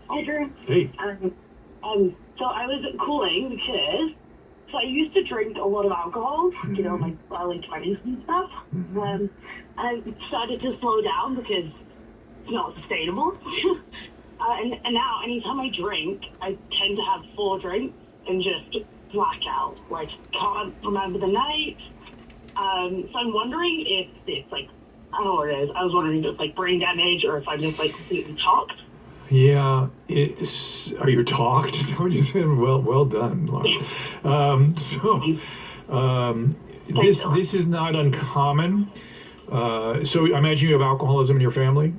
Hi, Drew. Hey. So I was calling because I used to drink a lot of alcohol, my early 20s and stuff. Um, and I started to slow down because it's not sustainable. And now, anytime I drink, I tend to have four drinks and just black out. Like, can't remember the night. So I'm wondering if it's like, I don't know what it is. I was wondering if it's like brain damage or if I'm just like completely shocked. Yeah, are you talked? Is that what you said? Well done, Laura. Um, so um, Thanks, this is not uncommon. So I imagine you have alcoholism in your family.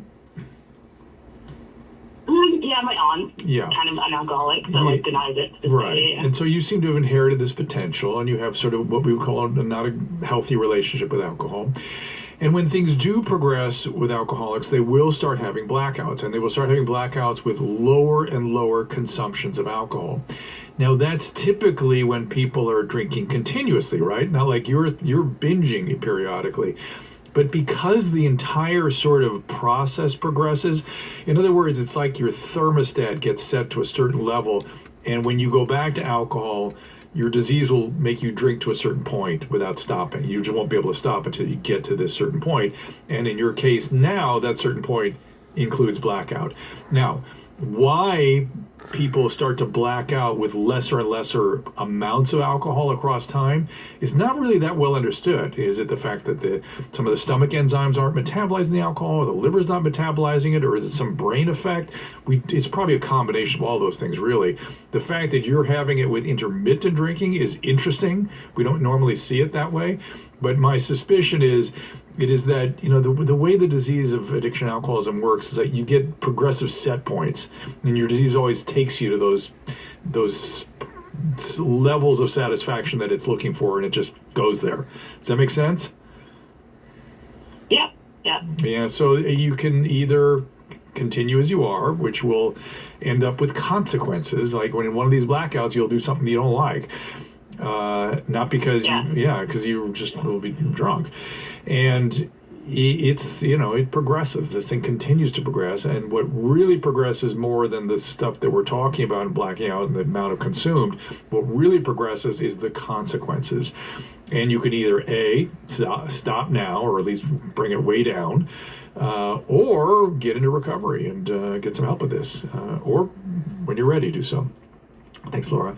Yeah, my aunt, Yeah. kind of an alcoholic, but Yeah, like denies it. right. Yeah. And so you seem to have inherited this potential, and you have sort of what we would call not a healthy relationship with alcohol. And when things do progress with alcoholics, they will start having blackouts, and they will start having blackouts with lower and lower consumptions of alcohol. Now, that's typically when people are drinking continuously, right? Not like you're binging periodically. But because the entire sort of process progresses, in other words, it's like your thermostat gets set to a certain level, and when you go back to alcohol, your disease will make you drink to a certain point without stopping. You just won't be able to stop until you get to this certain point. And in your case now, that certain point includes blackout. Now, why people start to black out with lesser and lesser amounts of alcohol across time is not really that well understood. Is it the fact that some of the stomach enzymes aren't metabolizing the alcohol, or the liver's not metabolizing it, or is it some brain effect? It's probably a combination of all those things, really. The fact that you're having it with intermittent drinking is interesting. We don't normally see it that way, but my suspicion is it is that the way the disease of addiction alcoholism works is that you get progressive set points, and your disease always takes you to those levels of satisfaction that it's looking for, and it just goes there. Does that make sense? Yeah. Yeah. Yeah, so you can either continue as you are, which will end up with consequences. Like when in one of these blackouts, you'll do something you don't like, not because Yeah. because you just will be drunk, and it progresses. This thing continues to progress, and what really progresses more than the stuff that we're talking about in blacking out and the amount of consumed, what really progresses is the consequences. And you could either stop now, or at least bring it way down, or get into recovery and get some help with this, or when you're ready, do so. Thanks, Laura.